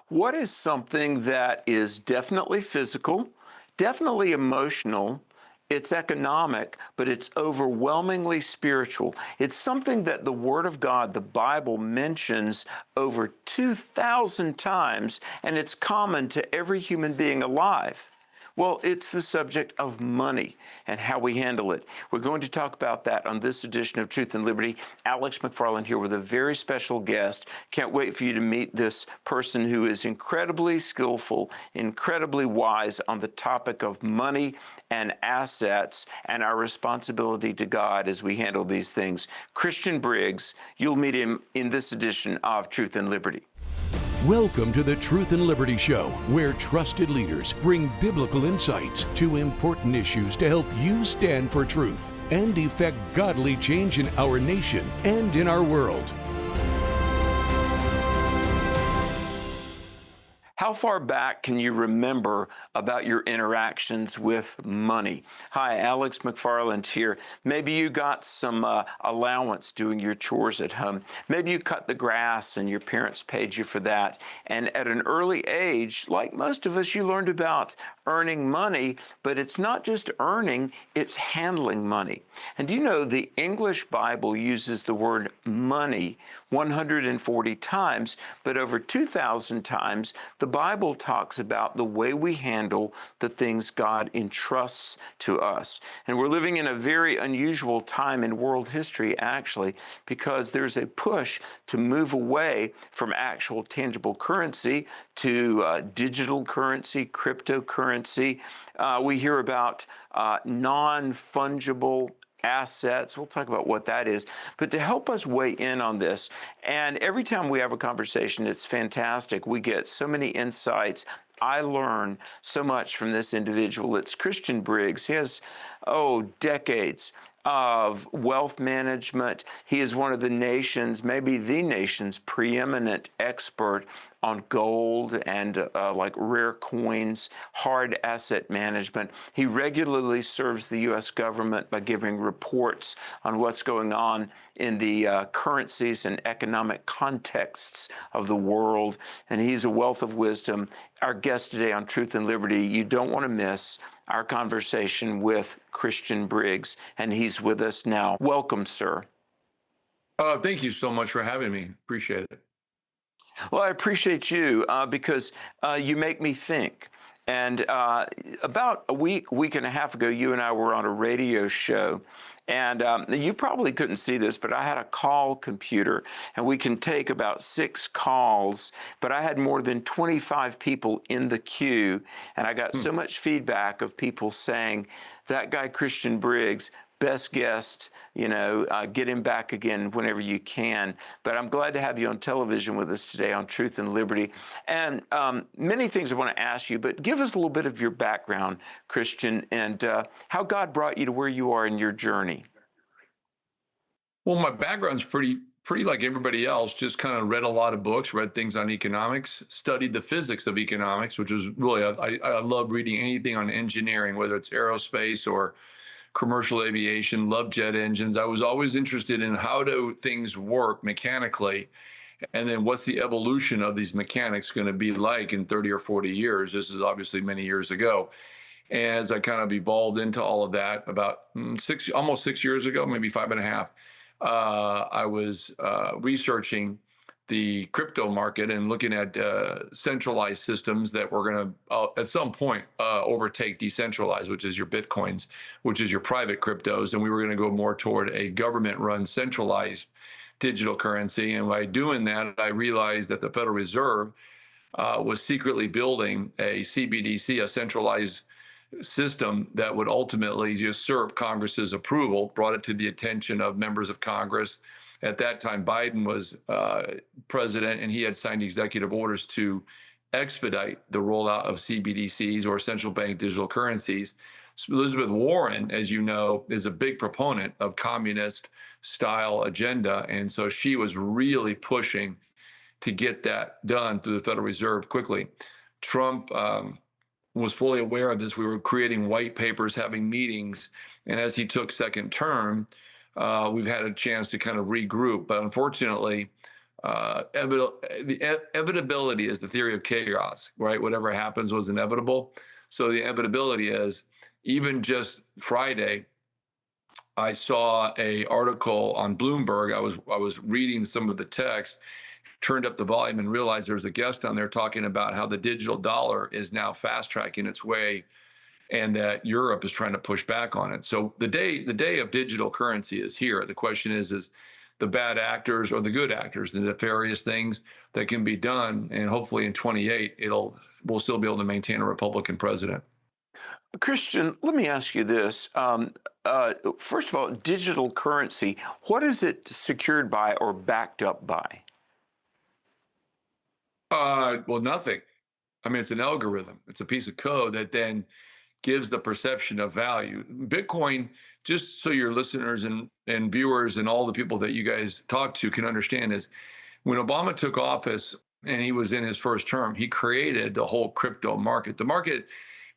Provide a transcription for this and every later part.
What is something that is definitely physical, definitely emotional, it's economic, but it's overwhelmingly spiritual? It's something that the Word of God, the Bible, mentions over 2,000 times, and it's common to every human being alive. Well, it's the subject of money and how we handle it. We're going to talk about that on this edition of Truth and Liberty. Alex McFarland here with a very special guest. Can't wait for you to meet this person who is incredibly skillful, incredibly wise on the topic of money and assets and our responsibility to God as we handle these things. Christian Briggs, you'll meet him in this edition of Truth and Liberty. Welcome to the Truth and Liberty Show, where trusted leaders bring biblical insights to important issues to help you stand for truth and effect godly change in our nation and in our world. How far back can you remember about your interactions with money? Hi, Alex McFarland here. Maybe you got some allowance doing your chores at home. Maybe you cut the grass and your parents paid you for that. And at an early age, like most of us, you learned about earning money, but it's not just earning, it's handling money. And do you know the English Bible uses the word money 140 times, but over 2,000 times, the Bible talks about the way we handle the things God entrusts to us. And we're living in a very unusual time in world history, actually, because there's a push to move away from actual tangible currency to digital currency, cryptocurrency. We hear about non-fungible assets. We'll talk about what that is. But to help us weigh in on this, and every time we have a conversation, it's fantastic. We get so many insights. I learn so much from this individual. It's Christian Briggs. He has, decades of wealth management. He is one of the nation's, maybe the nation's preeminent expert on gold and like rare coins, hard asset management. He regularly serves the U.S. government by giving reports on what's going on in the currencies and economic contexts of the world. And he's a wealth of wisdom. Our guest today on Truth and Liberty, you don't want to miss our conversation with Christian Briggs, and he's with us now. Welcome, sir. Thank you so much for having me. Appreciate it. Well, I appreciate you because you make me think. And about a week and a half ago, you and I were on a radio show. And you probably couldn't see this, but I had a call computer, and we can take about 6 calls. But I had more than 25 people in the queue, and I got so much feedback of people saying, that guy Christian Briggs, best guest, get him back again whenever you can. But I'm glad to have you on television with us today on Truth and Liberty. And many things I want to ask you, but give us a little bit of your background, Christian, and how God brought you to where you are in your journey. Well, my background's pretty like everybody else, just kind of read a lot of books, read things on economics, studied the physics of economics, which was really, I love reading anything on engineering, whether it's aerospace or commercial aviation, love jet engines. I was always interested in how do things work mechanically, and then what's the evolution of these mechanics going to be like in 30 or 40 years. This is obviously many years ago. And as I kind of evolved into all of that, about almost 6 years ago, maybe 5.5, I was researching the crypto market and looking at centralized systems that were going to, at some point, overtake decentralized, which is your Bitcoins, which is your private cryptos. And we were going to go more toward a government-run centralized digital currency. And by doing that, I realized that the Federal Reserve was secretly building a CBDC, a centralized system that would ultimately usurp Congress's approval, brought it to the attention of members of Congress. At that time, Biden was president, and he had signed executive orders to expedite the rollout of CBDCs, or central bank digital currencies. So Elizabeth Warren, as you know, is a big proponent of communist style agenda. And so she was really pushing to get that done through the Federal Reserve quickly. Trump was fully aware of this. We were creating white papers, having meetings. And as he took second term, we've had a chance to kind of regroup. But unfortunately, Evitability is the theory of chaos, right? Whatever happens was inevitable. So the inevitability is, even just Friday, I saw a article on Bloomberg. I was reading some of the text, turned up the volume, and realized there was a guest on there talking about how the digital dollar is now fast tracking its way, and that Europe is trying to push back on it. So the day of digital currency is here. The question is the bad actors or the good actors, the nefarious things that can be done, and hopefully in 28 we'll still be able to maintain a Republican president. Christian, let me ask you this. First of all, digital currency, what is it secured by or backed up by? Well, nothing. I mean, it's an algorithm. It's a piece of code that then gives the perception of value. Bitcoin, just so your listeners and viewers and all the people that you guys talk to can understand, is when Obama took office and he was in his first term, he created the whole crypto market. The market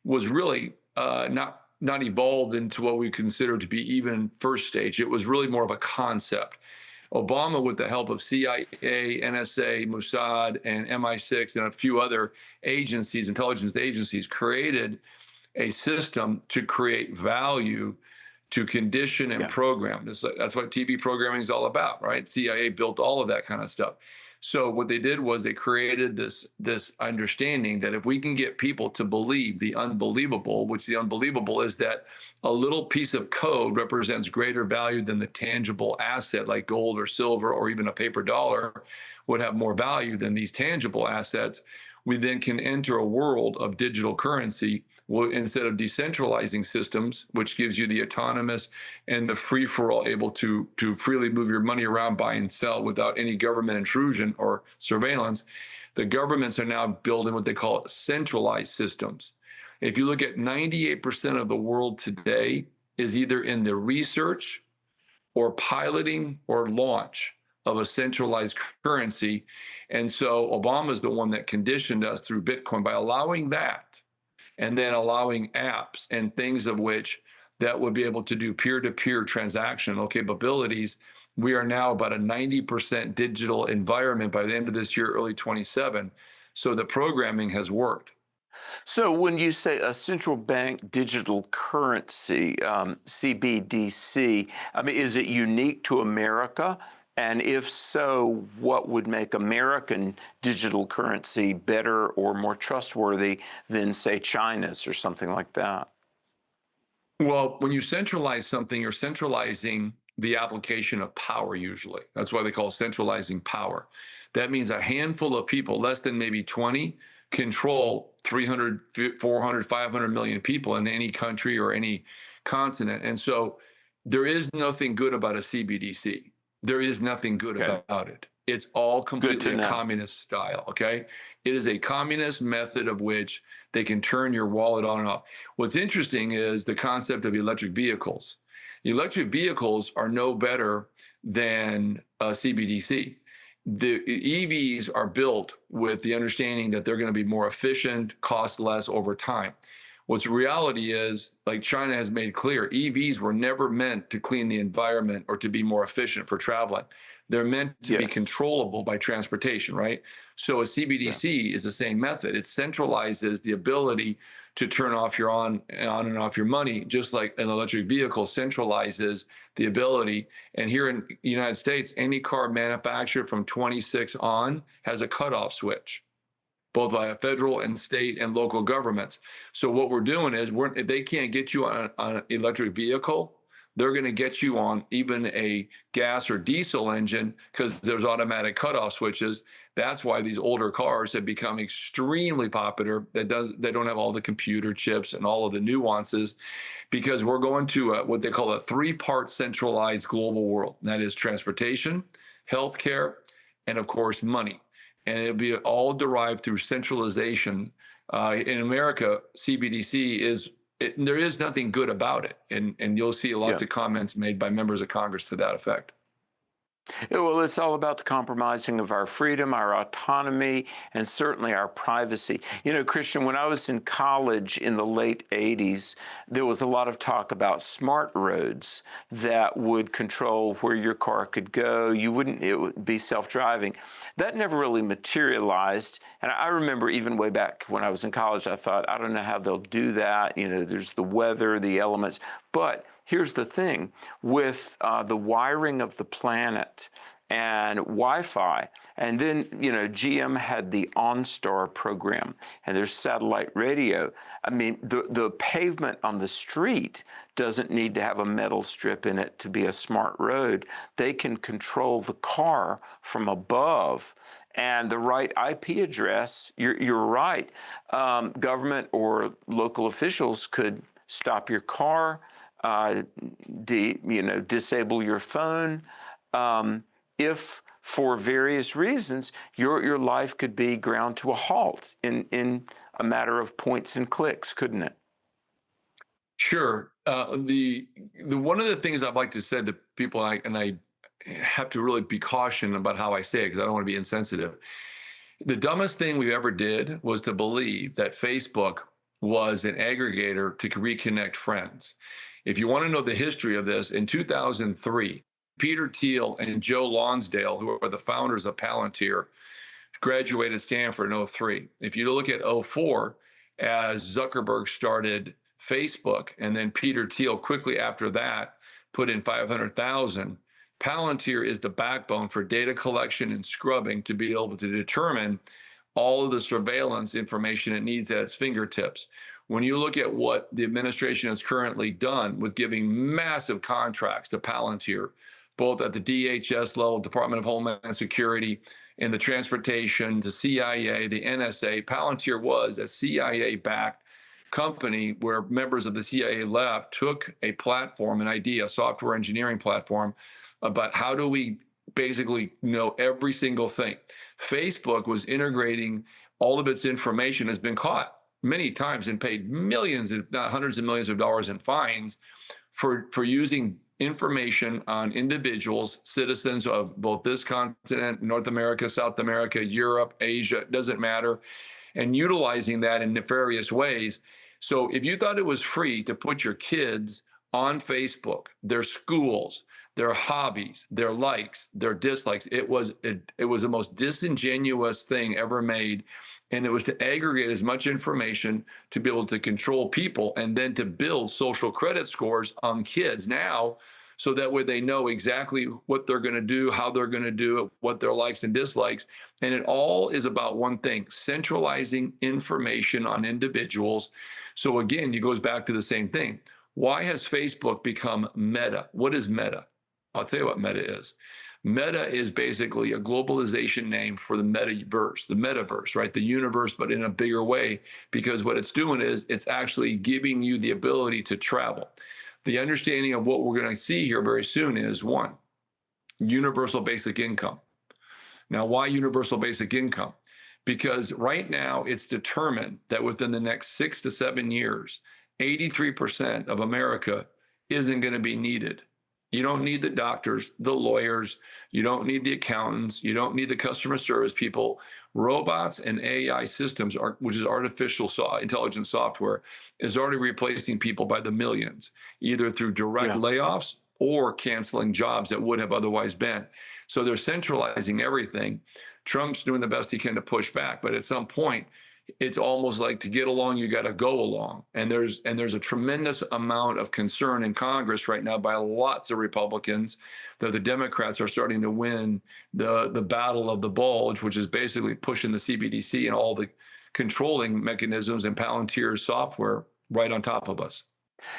was really not evolved into what we consider to be even first stage. It was really more of a concept. Obama, with the help of CIA, NSA, Mossad, and MI6, and a few other agencies, intelligence agencies, created a system to create value, to condition and program. That's what TV programming is all about, right? CIA built all of that kind of stuff. So what they did was they created this understanding that if we can get people to believe the unbelievable, which the unbelievable is that a little piece of code represents greater value than the tangible asset like gold or silver or even a paper dollar would have more value than these tangible assets, we then can enter a world of digital currency instead of decentralizing systems, which gives you the autonomous and the free-for-all, able to freely move your money around, buy and sell without any government intrusion or surveillance. The governments are now building what they call centralized systems. If you look at 98% of the world today is either in the research or piloting or launch of a centralized currency. And so Obama is the one that conditioned us through Bitcoin by allowing that, and then allowing apps and things of which that would be able to do peer-to-peer transactional capabilities. We are now about a 90% digital environment by the end of this year, early 27. So the programming has worked. So when you say a central bank digital currency, CBDC, I mean, is it unique to America? And if so, what would make American digital currency better or more trustworthy than, say, China's or something like that? Well, when you centralize something, you're centralizing the application of power usually. That's why they call it centralizing power. That means a handful of people, less than maybe 20, control 300, 400, 500 million people in any country or any continent. And so there is nothing good about a CBDC. There is nothing good about it. It's all completely a communist style, okay? It is a communist method of which they can turn your wallet on and off. What's interesting is the concept of electric vehicles. Electric vehicles are no better than a CBDC. The EVs are built with the understanding that they're going to be more efficient, cost less over time. What's reality is, like China has made clear, EVs were never meant to clean the environment or to be more efficient for traveling. They're meant to be controllable by transportation, right? So a CBDC is the same method. It centralizes the ability to turn off your on and off your money, just like an electric vehicle centralizes the ability. And here in the United States, any car manufactured from 26 on has a cutoff switch, both by federal and state and local governments. So what we're doing is, if they can't get you on an electric vehicle, they're going to get you on even a gas or diesel engine because there's automatic cutoff switches. That's why these older cars have become extremely popular. They don't have all the computer chips and all of the nuances, because we're going to what they call a three-part centralized global world. That is transportation, healthcare, and of course, money. And it'll be all derived through centralization. In America, CBDC there is nothing good about it. And you'll see lots of comments made by members of Congress to that effect. Yeah, well, it's all about the compromising of our freedom, our autonomy, and certainly our privacy. You know, Christian, when I was in college in the late 80s, there was a lot of talk about smart roads that would control where your car could go. It would be self-driving. That never really materialized. And I remember even way back when I was in college, I thought, I don't know how they'll do that. You know, there's the weather, the elements. But here's the thing, with the wiring of the planet and Wi-Fi, and then, you know, GM had the OnStar program, and there's satellite radio. I mean, the pavement on the street doesn't need to have a metal strip in it to be a smart road. They can control the car from above. And the right IP address, you're right, government or local officials could stop your car, disable your phone. If for various reasons your life could be ground to a halt in a matter of points and clicks, couldn't it? Sure. The one of the things I'd like to say to people, and I have to really be cautioned about how I say it because I don't want to be insensitive. The dumbest thing we ever did was to believe that Facebook was an aggregator to reconnect friends. If you want to know the history of this, in 2003, Peter Thiel and Joe Lonsdale, who are the founders of Palantir, graduated Stanford in '03. If you look at '04, as Zuckerberg started Facebook, and then Peter Thiel quickly after that put in 500,000, Palantir is the backbone for data collection and scrubbing to be able to determine all of the surveillance information it needs at its fingertips. When you look at what the administration has currently done with giving massive contracts to Palantir, both at the DHS level, Department of Homeland Security, in the transportation, the CIA, the NSA, Palantir was a CIA-backed company where members of the CIA left, took a platform, an idea, a software engineering platform, about how do we basically know every single thing. Facebook was integrating all of its information, has been caught many times and paid millions, if not hundreds of millions of dollars in fines for using information on individuals, citizens of both this continent, North America, South America, Europe, Asia, it doesn't matter, and utilizing that in nefarious ways. So if you thought it was free to put your kids on Facebook, their schools, their hobbies, their likes, their dislikes, it was the most disingenuous thing ever made. And it was to aggregate as much information to be able to control people and then to build social credit scores on kids now, so that way they know exactly what they're going to do, how they're going to do it, what their likes and dislikes. And it all is about one thing: centralizing information on individuals. So again, it goes back to the same thing. Why has Facebook become Meta? What is Meta? I'll tell you what Meta is. Meta is basically a globalization name for the metaverse, right? The universe, but in a bigger way, because what it's doing is it's actually giving you the ability to travel. The understanding of what we're going to see here very soon is, one, universal basic income. Now, why universal basic income? Because right now it's determined that within the next 6 to 7 years, 83% of America isn't going to be needed. You don't need the doctors, the lawyers, you don't need the accountants, you don't need the customer service people. Robots and AI systems, which is artificial intelligence software, is already replacing people by the millions, either through direct layoffs or canceling jobs that would have otherwise been. So they're centralizing everything. Trump's doing the best he can to push back, but at some point, it's almost like to get along, you got to go along. And there's a tremendous amount of concern in Congress right now by lots of Republicans that the Democrats are starting to win the battle of the bulge, which is basically pushing the CBDC and all the controlling mechanisms and Palantir's software right on top of us.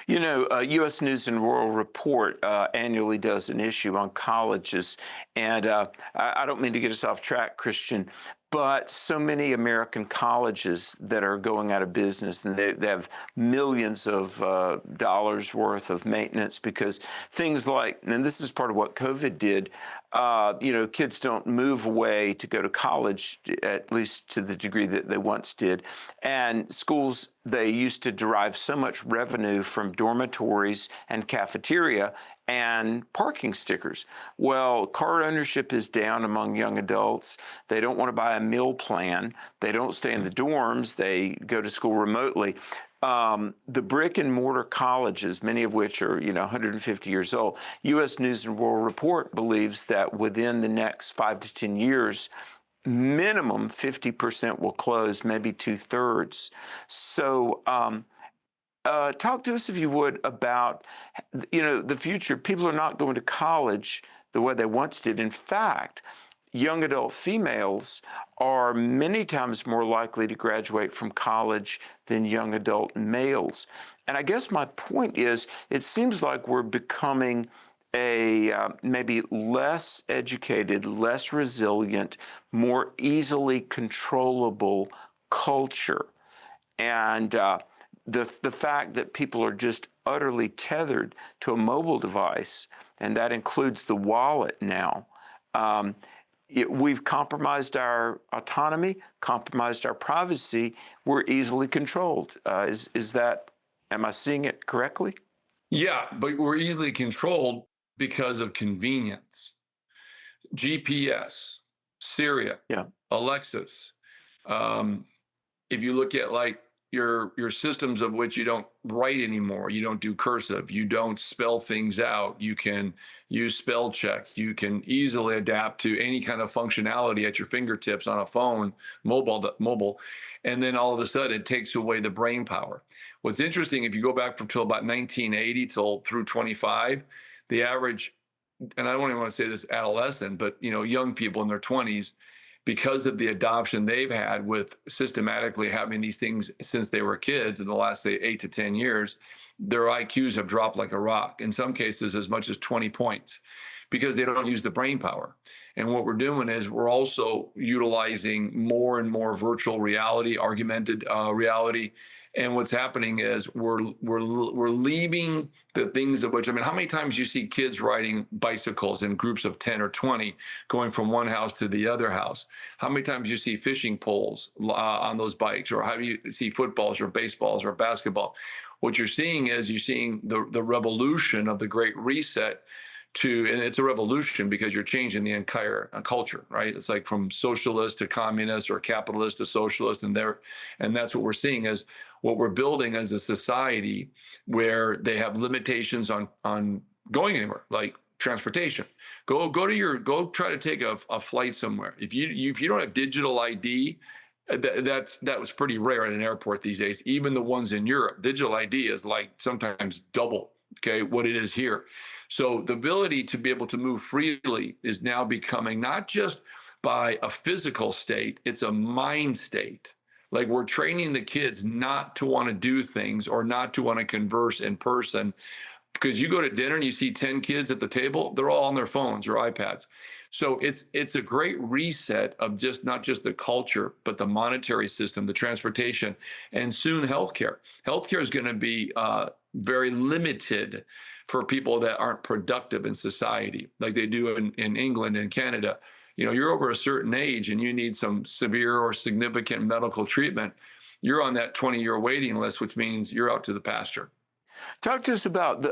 You know, U.S. News and World Report annually does an issue on colleges. And I don't mean to get us off track, Christian, but so many American colleges that are going out of business, and they have millions of dollars worth of maintenance because things like, and this is part of what COVID did, kids don't move away to go to college, at least to the degree that they once did. And schools, they used to derive so much revenue from dormitories and cafeteria, and parking stickers. Well, car ownership is down among young adults. They don't want to buy a meal plan. They don't stay in the dorms. They go to school remotely. The brick and mortar colleges, many of which are 150 years old, U.S. News and World Report believes that within the next 5 to 10 years, minimum 50% will close, maybe 2/3. So talk to us, if you would, about the future. People are not going to college the way they once did. In fact, young adult females are many times more likely to graduate from college than young adult males. And I guess my point is, it seems like we're becoming a maybe less educated, less resilient, more easily controllable culture. And the fact that people are just utterly tethered to a mobile device, and that includes the wallet now, we've compromised our autonomy, compromised our privacy. We're easily controlled. Am I seeing it correctly? Yeah, but we're easily controlled because of convenience. GPS, Syria, Yeah. Alexis. If you look at like your systems of which you don't write anymore, you don't do cursive, you don't spell things out, you can use spell check, you can easily adapt to any kind of functionality at your fingertips on a phone, mobile, and then all of a sudden it takes away the brain power. What's interesting, if you go back till about 1980 till through 25, the average, and I don't even want to say this adolescent, but young people in their 20s, because of the adoption they've had with systematically having these things since they were kids in the last, say, 8 to 10 years, their IQs have dropped like a rock, in some cases as much as 20 points, because they don't use the brain power. And what we're doing is we're also utilizing more and more virtual reality, augmented reality. And what's happening is we're leaving the things of which, how many times you see kids riding bicycles in groups of 10 or 20 going from one house to the other house? How many times you see fishing poles on those bikes? Or how do you see footballs or baseballs or basketball? What you're seeing is the revolution of the Great Reset and it's a revolution because you're changing the entire culture, right? It's like from socialist to communist or capitalist to socialist, and that's what we're seeing is what we're building as a society where they have limitations on going anywhere, like transportation. Go try to take a flight somewhere. If you don't have digital ID, that was pretty rare at an airport these days. Even the ones in Europe, digital ID is like sometimes double, okay, what it is here. So the ability to be able to move freely is now becoming not just by a physical state, it's a mind state. Like we're training the kids not to want to do things or not to want to converse in person. Because you go to dinner and you see 10 kids at the table, they're all on their phones or iPads. So it's a great reset of not just the culture, but the monetary system, the transportation, and soon healthcare. Healthcare is going to be very limited for people that aren't productive in society, like they do in England and Canada. You're over a certain age and you need some severe or significant medical treatment. You're on that 20-year waiting list, which means you're out to the pasture. Talk to us about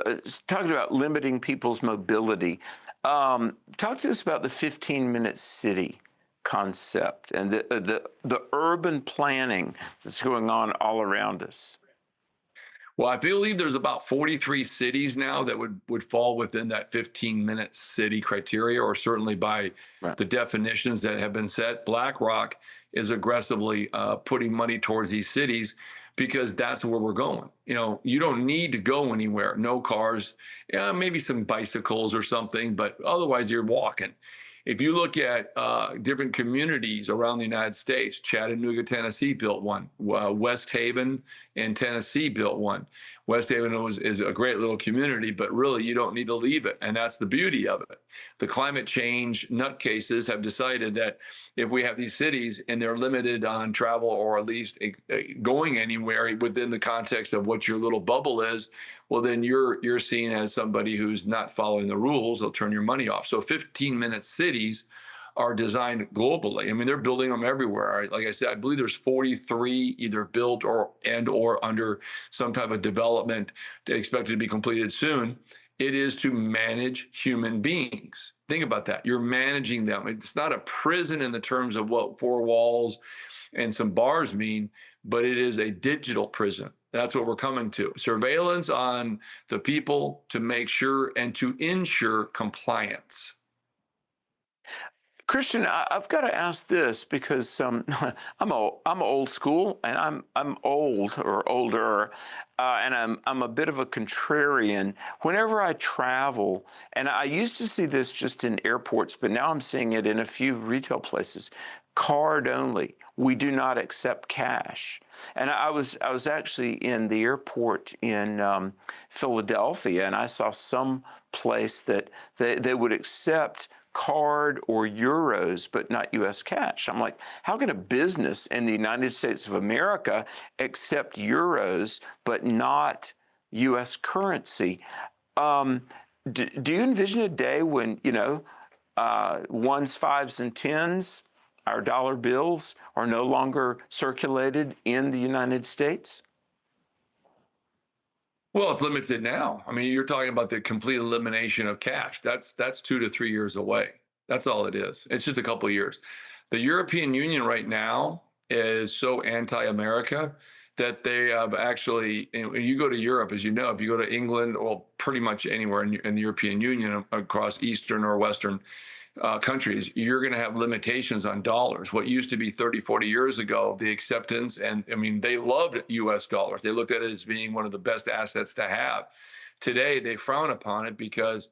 talking about limiting people's mobility. Talk to us about the 15-minute city concept and the urban planning that's going on all around us. Well, I believe there's about 43 cities now that would fall within that 15-minute city criteria, or certainly by the definitions that have been set. BlackRock is aggressively putting money towards these cities because that's where we're going. You don't need to go anywhere. No cars, maybe some bicycles or something, but otherwise you're walking. If you look at different communities around the United States, Chattanooga, Tennessee built one. West Haven in Tennessee built one. West Haven is a great little community, but really you don't need to leave it. And that's the beauty of it. The climate change nutcases have decided that if we have these cities and they're limited on travel or at least going anywhere within the context of what your little bubble is, well, then you're seen as somebody who's not following the rules. They'll turn your money off. So 15-minute cities are designed globally. They're building them everywhere. Like I said, I believe there's 43 either built or under some type of development expected to be completed soon. It is to manage human beings. Think about that. You're managing them. It's not a prison in the terms of what four walls and some bars mean, but it is a digital prison. That's what we're coming to. Surveillance on the people to make sure and to ensure compliance. Christian, I've got to ask this because I'm old school and I'm old or older, and I'm a bit of a contrarian. Whenever I travel, and I used to see this just in airports, but now I'm seeing it in a few retail places. Card only. We do not accept cash. And I was actually in the airport in Philadelphia, and I saw some place that they would accept card or euros, but not U.S. cash. I'm like, how can a business in the United States of America accept euros, but not U.S. currency? Do you envision a day when, ones, fives, and tens, our dollar bills, are no longer circulated in the United States? Well, it's limited now. I mean, you're talking about the complete elimination of cash. That's 2 to 3 years away. That's all it is. It's just a couple of years. The European Union right now is so anti-America that they have actually, when you go to Europe, as you know, if you go to England or pretty much anywhere in the European Union across Eastern or Western countries, you're going to have limitations on dollars. What used to be 30, 40 years ago, the acceptance, and I mean, they loved US dollars. They looked at it as being one of the best assets to have. Today, they frown upon it because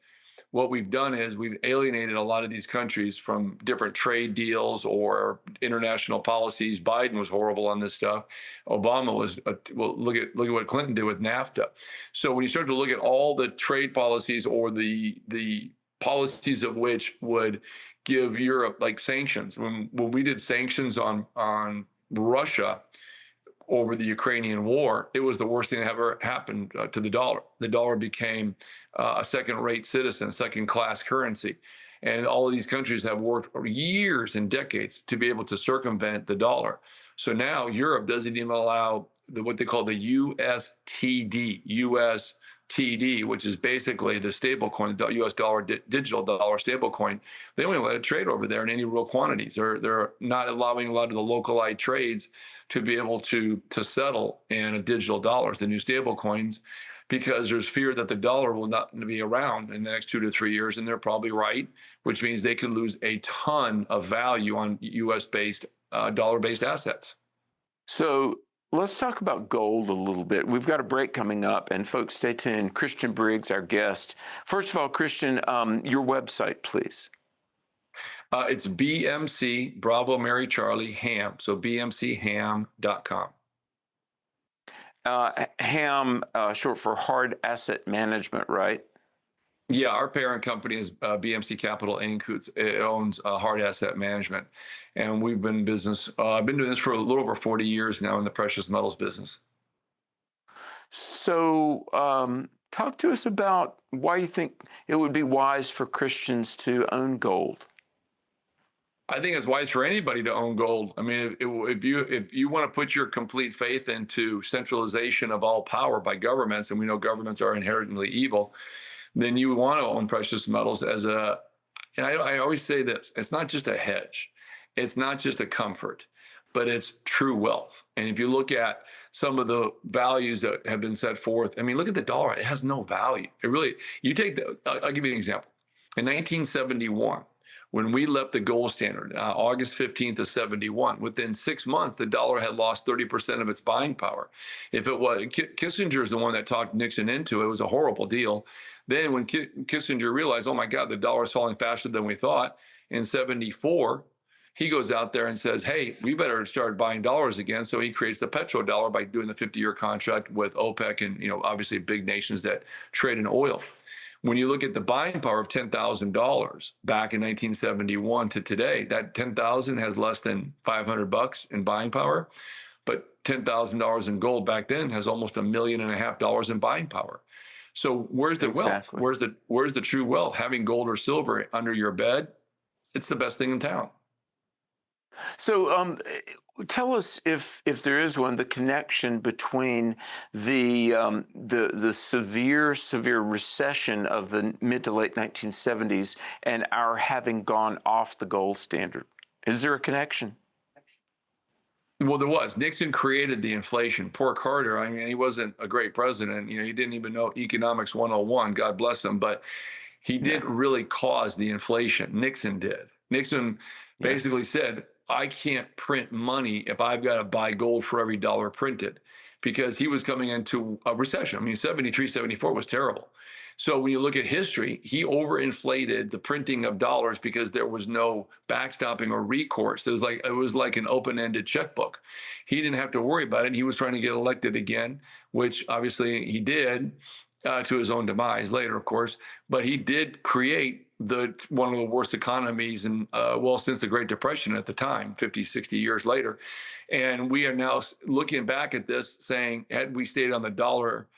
what we've done is we've alienated a lot of these countries from different trade deals or international policies. Biden was horrible on this stuff. Obama was, well, look at what Clinton did with NAFTA. So when you start to look at all the trade policies or the policies of which would give Europe, like sanctions. When we did sanctions on Russia over the Ukrainian war, it was the worst thing that ever happened to the dollar. The dollar became a second-rate citizen, second-class currency. And all of these countries have worked for years and decades to be able to circumvent the dollar. So now Europe doesn't even allow what they call the USTD, which is basically the stable coin, the US dollar, digital dollar stable coin. They don't even let it trade over there in any real quantities. They're not allowing a lot of the localized trades to be able to settle in a digital dollars, the new stable coins, because there's fear that the dollar will not be around in the next 2 to 3 years. And they're probably right, which means they could lose a ton of value on US-based, dollar-based assets. So let's talk about gold a little bit. We've got a break coming up, and folks, stay tuned. Christian Briggs, our guest. First of all, Christian, your website, please. It's BMC, Bravo Mary Charlie, Ham. So bmcham.com. Ham, short for Hard Asset Management, right? Yeah, our parent company is BMC Capital Inc. It owns Hard Asset Management. And we've been in business. I've been doing this for a little over 40 years now in the precious metals business. So talk to us about why you think it would be wise for Christians to own gold. I think it's wise for anybody to own gold. I mean, if you want to put your complete faith into centralization of all power by governments, and we know governments are inherently evil, then you want to own precious metals as a, and I always say this, it's not just a hedge. It's not just a comfort, but it's true wealth. And if you look at some of the values that have been set forth, I mean, look at the dollar. It has no value. It really, I'll give you an example. In 1971, when we left the gold standard, August 15th of 71, within 6 months, the dollar had lost 30% of its buying power. If it was, Kissinger is the one that talked Nixon into it. It was a horrible deal. Then when Kissinger realized, oh my God, the dollar is falling faster than we thought, in 74, he goes out there and says, hey, we better start buying dollars again. So he creates the petrodollar by doing the 50-year contract with OPEC and, obviously big nations that trade in oil. When you look at the buying power of $10,000 back in 1971 to today, that 10,000 has less than $500 in buying power, but $10,000 in gold back then has almost $1.5 million in buying power. So where's the wealth? Where's the true wealth? Having gold or silver under your bed, it's the best thing in town. So Tell us if there is one, the connection between the severe recession of the mid to late 1970s and our having gone off the gold standard. Is there a connection? Well, there was. Nixon created the inflation. Poor Carter. I mean, he wasn't a great president. He didn't even know economics 101. God bless him. But he Yeah. didn't really cause the inflation. Nixon did. Nixon Yeah. basically said, I can't print money if I've got to buy gold for every dollar printed, because he was coming into a recession. I mean, 73, 74 was terrible. So when you look at history, he overinflated the printing of dollars because there was no backstopping or recourse. It was like an open-ended checkbook. He didn't have to worry about it. He was trying to get elected again, which obviously he did, to his own demise later, of course. But he did create one of the worst economies since the Great Depression at the time, 50, 60 years later. And we are now looking back at this saying, had we stayed on the dollar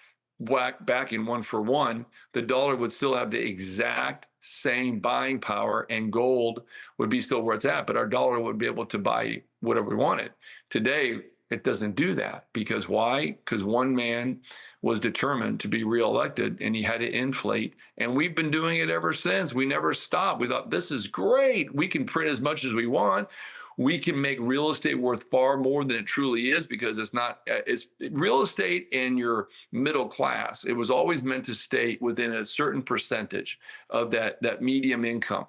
back in 1 for 1, the dollar would still have the exact same buying power and gold would be still where it's at, but our dollar would be able to buy whatever we wanted. Today, it doesn't do that. Because why? Because one man was determined to be reelected and he had to inflate. And we've been doing it ever since. We never stopped. We thought, this is great. We can print as much as we want. We can make real estate worth far more than it truly is, because it's real estate in your middle class. It was always meant to stay within a certain percentage of that medium income,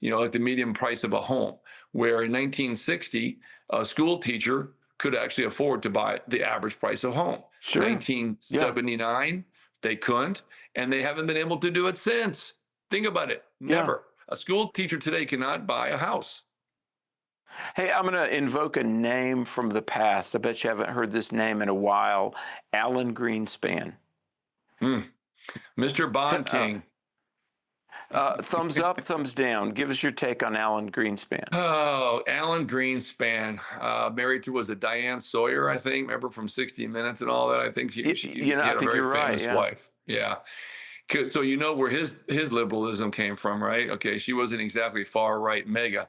like the medium price of a home, where in 1960, a school teacher could actually afford to buy the average price of home. Sure. 1979, they couldn't, and they haven't been able to do it since. Think about it. Never. A school teacher today cannot buy a house. Hey, I'm going to invoke a name from the past. I bet you haven't heard this name in a while. Alan Greenspan. Mr. Bond King. Thumbs up, thumbs down. Give us your take on Alan Greenspan. Oh, Alan Greenspan, married to, was it Diane Sawyer, I think, remember, from 60 Minutes and all that? I think he I had think a very you're right, famous yeah. wife. Yeah. So you know where his liberalism came from, right? Okay, she wasn't exactly far right mega.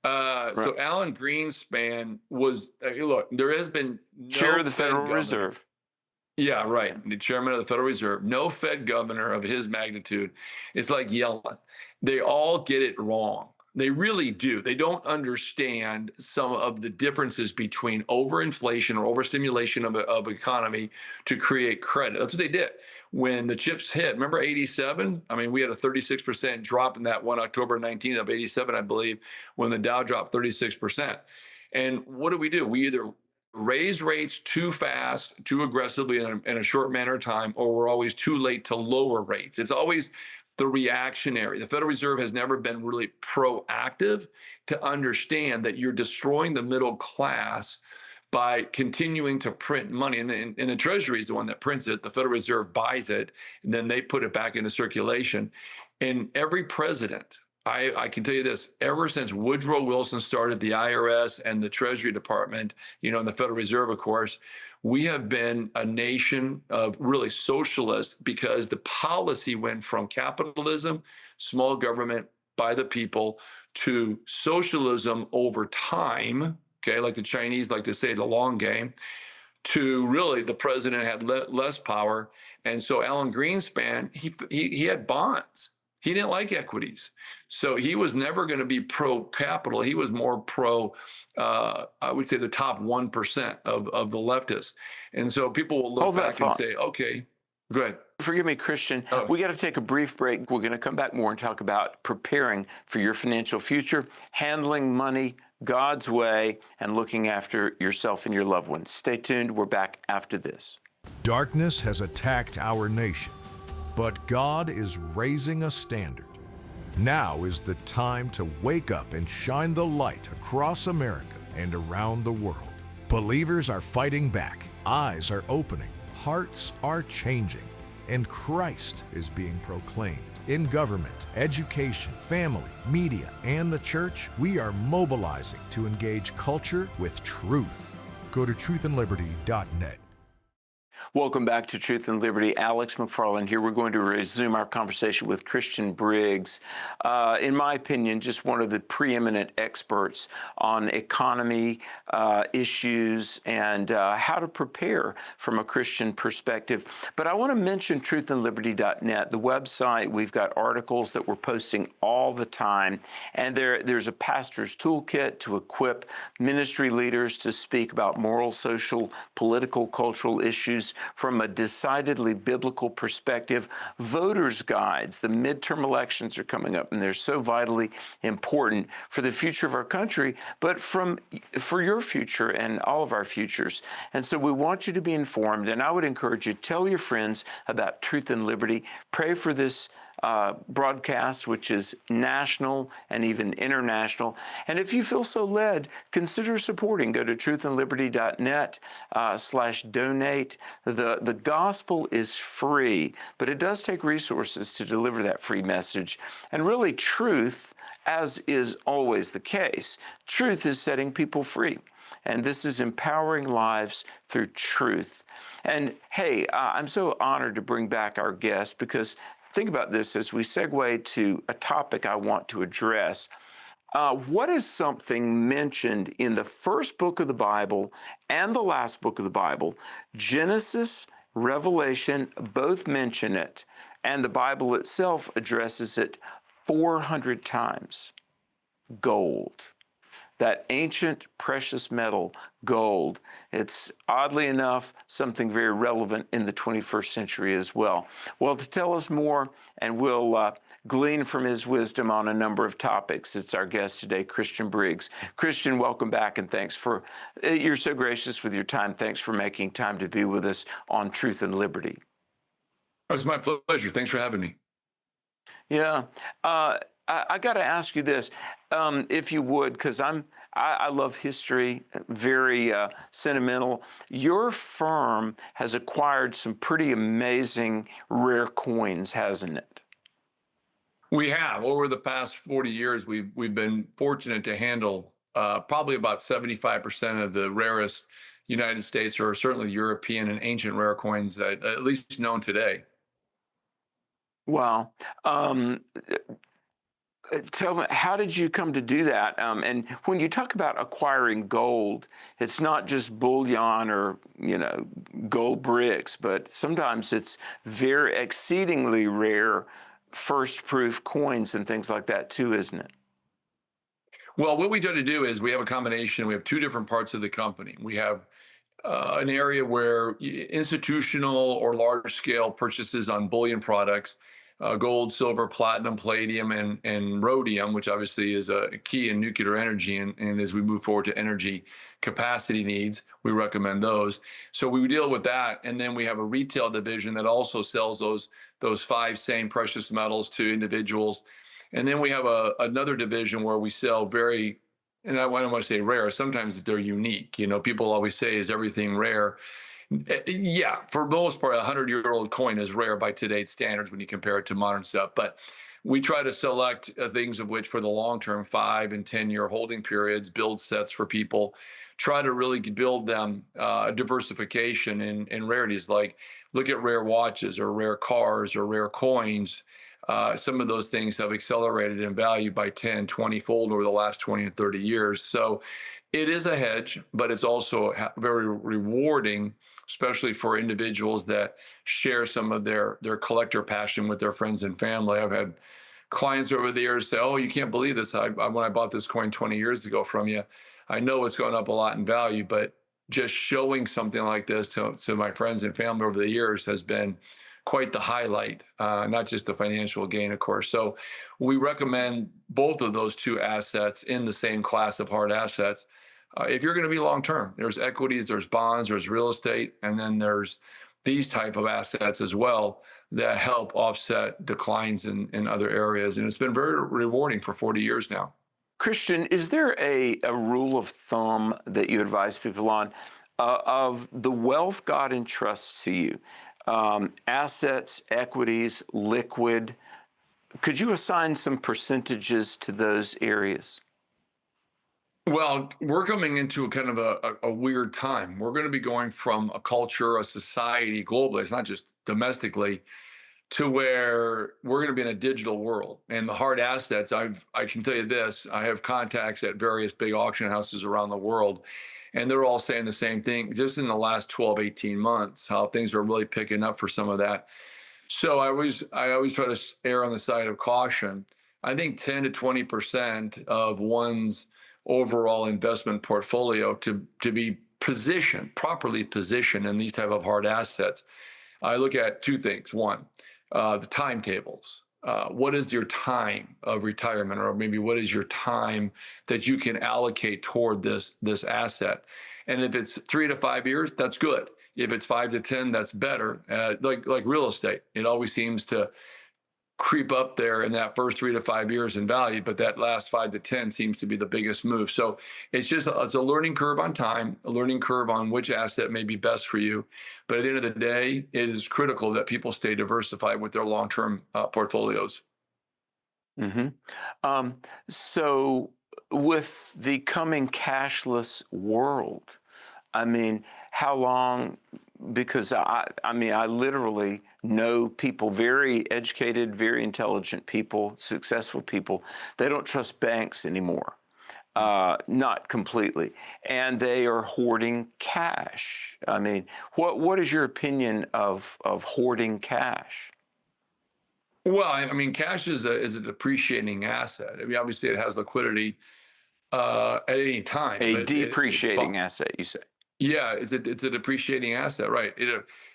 So Alan Greenspan was, look, there has been no Chair of the Fed Federal governor. Reserve. Yeah, right. The chairman of the Federal Reserve. No Fed governor of his magnitude. It's like Yellen. They all get it wrong. They really do. They don't understand some of the differences between overinflation or overstimulation of economy to create credit. That's what they did. When the chips hit, remember 87? I mean, we had a 36% drop in that one October 19th of 87, I believe, when the Dow dropped 36%. And what do? We either raise rates too fast, too aggressively in a short manner of time, or we're always too late to lower rates. It's always the reactionary. The Federal Reserve has never been really proactive to understand that you're destroying the middle class by continuing to print money. And the Treasury is the one that prints it. The Federal Reserve buys it, and then they put it back into circulation. And every president, I can tell you this, ever since Woodrow Wilson started the IRS and the Treasury Department, and the Federal Reserve, of course, we have been a nation of really socialists, because the policy went from capitalism, small government by the people, to socialism over time, okay, like the Chinese like to say, the long game, to really the president had less power. And so Alan Greenspan, he had bonds. He didn't like equities. So he was never going to be pro-capital. He was more pro, I would say, the top 1% of the leftists. And so people will look back and say, okay, go ahead. Forgive me, Christian. Oh. We got to take a brief break. We're going to come back more and talk about preparing for your financial future, handling money God's way, and looking after yourself and your loved ones. Stay tuned. We're back after this. Darkness has attacked our nation, but God is raising a standard. Now is the time to wake up and shine the light across America and around the world. Believers are fighting back, eyes are opening, hearts are changing, and Christ is being proclaimed. In government, education, family, media, and the church, we are mobilizing to engage culture with truth. Go to truthandliberty.net. Welcome back to Truth and Liberty. Alex McFarland here. We're going to resume our conversation with Christian Briggs. In my opinion, just one of the preeminent experts on economy issues and how to prepare from a Christian perspective. But I want to mention truthandliberty.net, the website. We've got articles that we're posting all the time. And there's a pastor's toolkit to equip ministry leaders to speak about moral, social, political, cultural issues from a decidedly biblical perspective. Voters' guides, the midterm elections are coming up, and they're so vitally important for the future of our country, but for your future and all of our futures. And so we want you to be informed, and I would encourage you, tell your friends about Truth and Liberty. Pray for this broadcast, which is national and even international. And if you feel so led, consider supporting. Go to truthandliberty.net /donate. The gospel is free, but it does take resources to deliver that free message. And really, truth, as is always the case, truth is setting people free. And this is empowering lives through truth. And hey, I'm so honored to bring back our guest, because think about this as we segue to a topic I want to address. What is something mentioned in the first book of the Bible and the last book of the Bible? Genesis, Revelation, both mention it, and the Bible itself addresses it 400 times. Gold. That ancient precious metal, gold. It's oddly enough something very relevant in the 21st century as well. Well, to tell us more, and we'll glean from his wisdom on a number of topics, it's our guest today, Christian Briggs. Christian, welcome back, and thanks for, you're so gracious with your time. Thanks for making time to be with us on Truth and Liberty. It was my pleasure. Thanks for having me. Yeah. I got to ask you this, if you would, because I love history, very sentimental. Your firm has acquired some pretty amazing rare coins, hasn't it? We have. Over the past 40 years, we've been fortunate to handle probably about 75% of the rarest United States, or certainly European and ancient rare coins, at least known today. Wow. Tell me, how did you come to do that? And when you talk about acquiring gold, it's not just bullion or, gold bricks, but sometimes it's very exceedingly rare first proof coins and things like that too, isn't it? Well, what we try to do is we have a combination. We have two different parts of the company. We have an area where institutional or large scale purchases on bullion products, gold, silver, platinum, palladium, and rhodium, which obviously is a key in nuclear energy. And as we move forward to energy capacity needs, we recommend those. So we deal with that. And then we have a retail division that also sells those five same precious metals to individuals. And then we have another division where we sell very, and I don't want to say rare, sometimes they're unique. People always say, is everything rare? Yeah, for the most part, a 100-year-old coin is rare by today's standards when you compare it to modern stuff. But we try to select things of which for the long-term 5 and 10-year holding periods, build sets for people, try to really build them diversification in rarities, like look at rare watches or rare cars or rare coins. Some of those things have accelerated in value by 10, 20-fold over the last 20 and 30 years. So it is a hedge, but it's also very rewarding, especially for individuals that share some of their collector passion with their friends and family. I've had clients over the years say, "Oh, you can't believe this. When I bought this coin 20 years ago from you, I know it's gone up a lot in value, but just showing something like this to my friends and family over the years has been quite the highlight, not just the financial gain, of course." So we recommend both of those two assets in the same class of hard assets. If you're going to be long-term, there's equities, there's bonds, there's real estate, and then there's these type of assets as well that help offset declines in other areas. And it's been very rewarding for 40 years now. Christian, is there a rule of thumb that you advise people on of the wealth God entrusts to you? Assets, equities, liquid. Could you assign some percentages to those areas? Well, we're coming into a kind of a weird time. We're going to be going from a culture, a society globally, it's not just domestically, to where we're going to be in a digital world. And the hard assets, I can tell you this, I have contacts at various big auction houses around the world, and they're all saying the same thing just in the last 12, 18 months, how things are really picking up for some of that. So I always try to err on the side of caution. I think 10 to 20% of one's overall investment portfolio to be positioned, properly positioned in these type of hard assets. I look at two things. One, the timetables. What is your time of retirement, or maybe what is your time that you can allocate toward this asset? And if it's 3 to 5 years, that's good. If it's 5 to 10, that's better. Like real estate, it always seems to creep up there in that first 3 to 5 years in value, but that last 5 to 10 seems to be the biggest move. So it's a learning curve on time, a learning curve on which asset may be best for you. But at the end of the day, it is critical that people stay diversified with their long-term portfolios. hmm so, with the coming cashless world, I mean, how long? Because I literally know people, very educated, very intelligent people, successful people. They don't trust banks anymore, not completely, and they are hoarding cash. I mean, what is your opinion of hoarding cash? Well, I mean, cash is a depreciating asset. I mean, obviously, it has liquidity at any time, A but depreciating asset, you say? yeah, it's a depreciating asset, right?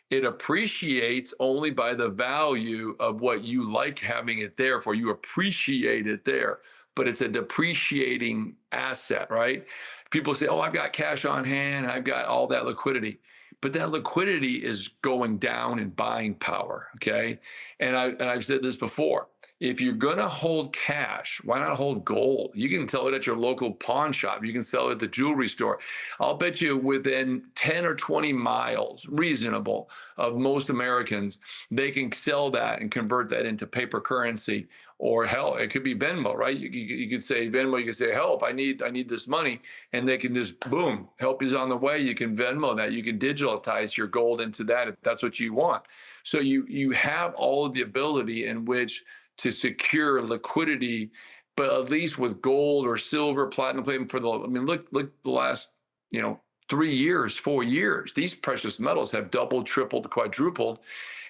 It appreciates only by the value of what you like having it there for. You appreciate it there, but it's a depreciating asset, right? People say, "Oh, I've got cash on hand, I've got all that liquidity." But that liquidity is going down in buying power, okay? And I've said this before. If you're going to hold cash, why not hold gold? You can sell it at your local pawn shop. You can sell it at the jewelry store. I'll bet you within 10 or 20 miles, reasonable, of most Americans, they can sell that and convert that into paper currency. Or hell, it could be Venmo, right? You could say Venmo, you could say, help, I need this money. And they can just, boom, help is on the way. You can Venmo that. You can digitize your gold into that if that's what you want. So you have all of the ability in which to secure liquidity, but at least with gold or silver, platinum, palladium I mean, look the last, 3 years, 4 years, these precious metals have doubled, tripled, quadrupled.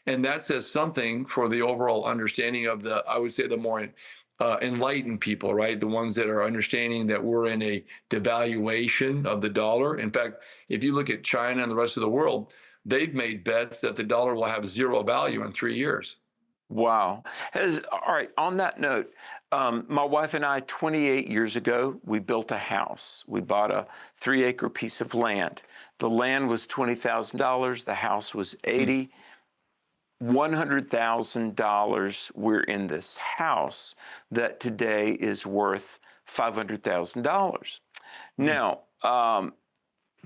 And that says something for the overall understanding of I would say the more enlightened people, right? The ones that are understanding that we're in a devaluation of the dollar. In fact, if you look at China and the rest of the world, they've made bets that the dollar will have zero value in 3 years. Wow. All right, on that note, my wife and I, 28 years ago, we built a house. We bought a 3-acre piece of land. The land was $20,000. The house was 80. $100,000 we're in this house that today is worth $500,000. Now,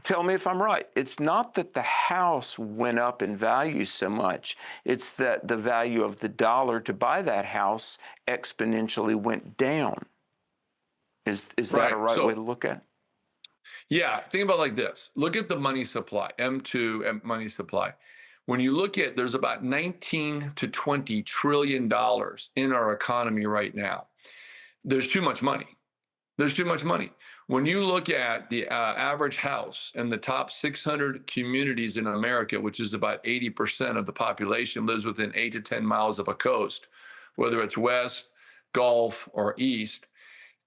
tell me if I'm right. It's not that the house went up in value so much. It's that the value of the dollar to buy that house exponentially went down. Is that a right way to look at it? Yeah, think about it like this. Look at the money supply, M2 money supply. When you look at, there's about 19 to 20 trillion dollars in our economy right now. There's too much money. There's too much money. When you look at the average house in the top 600 communities in America, which is about 80% of the population lives within 8 to 10 miles of a coast, whether it's west, Gulf, or east,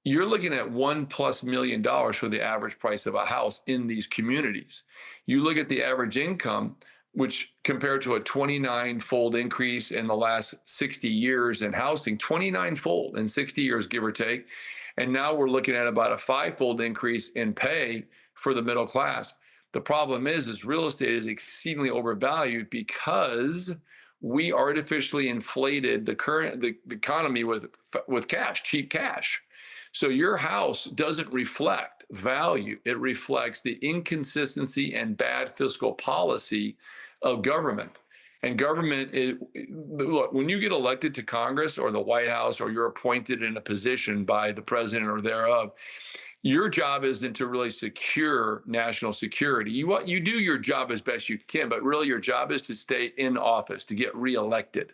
you're looking at $1+ million for the average price of a house in these communities. You look at the average income, which compared to a 29-fold increase in the last 60 years in housing, 29-fold in 60 years, give or take. And now we're looking at about a 5-fold increase in pay for the middle class. The problem is real estate is exceedingly overvalued because we artificially inflated the economy with cash, cheap cash. So your house doesn't reflect value. It reflects the inconsistency and bad fiscal policy of government. And government look, when you get elected to Congress or the White House, or you're appointed in a position by the president or thereof, Your job isn't to really secure national security. You do your job as best you can, but really your job is to stay in office, to get reelected.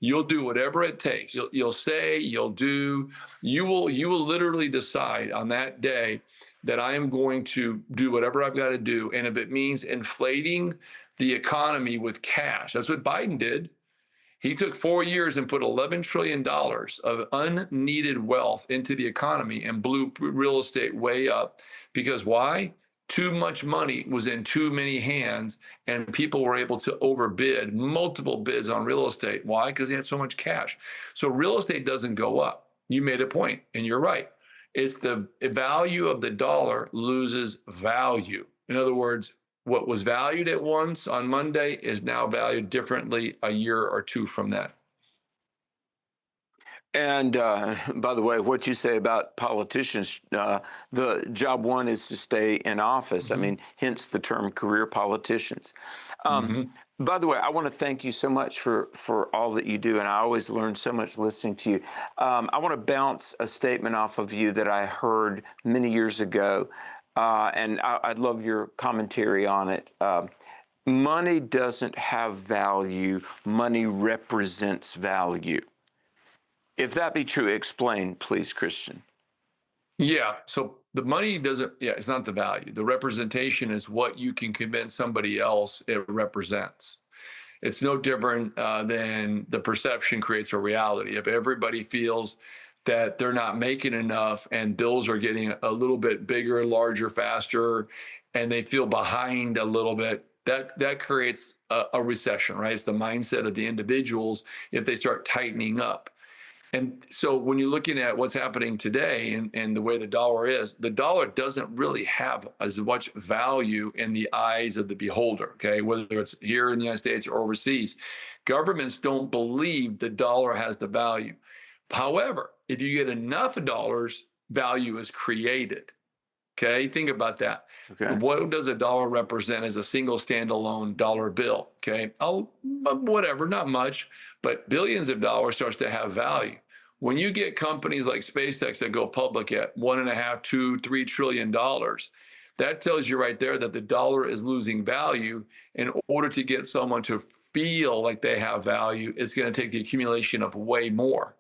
You'll do whatever it takes. You'll say, you'll do, you will literally decide on that day that I am going to do whatever I've got to do. And if it means inflating the economy with cash, that's what Biden did. He took 4 years and put $11 trillion of unneeded wealth into the economy and blew real estate way up. Because why? Too much money was in too many hands, and people were able to overbid, multiple bids on real estate. Why? Because they had so much cash. So real estate doesn't go up. You made a point, and you're right. It's the value of the dollar loses value. In other words, what was valued at once on Monday is now valued differently a year or two from that. And by the way, what you say about politicians, the job one is to stay in office. I mean, hence the term career politicians. By the way, I want to thank you so much for all that you do, and I always learn so much listening to you. I want to bounce a statement off of you that I heard many years ago, and I'd love your commentary on it. Money doesn't have value. Money represents value. If that be true, explain, please, Christian. Yeah. So the money doesn't, it's not the value. The representation is what you can convince somebody else it represents. It's no different than the perception creates a reality. If everybody feels that they're not making enough and bills are getting a little bit bigger, larger, faster, and they feel behind a little bit, that creates a recession, right? It's the mindset of the individuals if they start tightening up. And so when you're looking at what's happening today and the way the dollar doesn't really have as much value in the eyes of the beholder, okay? Whether it's here in the United States or overseas, governments don't believe the dollar has the value. However, if you get enough dollars, value is created. Okay, think about that. Okay. What does a dollar represent as a single standalone dollar bill? Okay, whatever, not much, but billions of dollars starts to have value. When you get companies like SpaceX that go public at $1.5, $2, $3 trillion, that tells you right there that the dollar is losing value. In order to get someone to feel like they have value, it's going to take the accumulation of way more.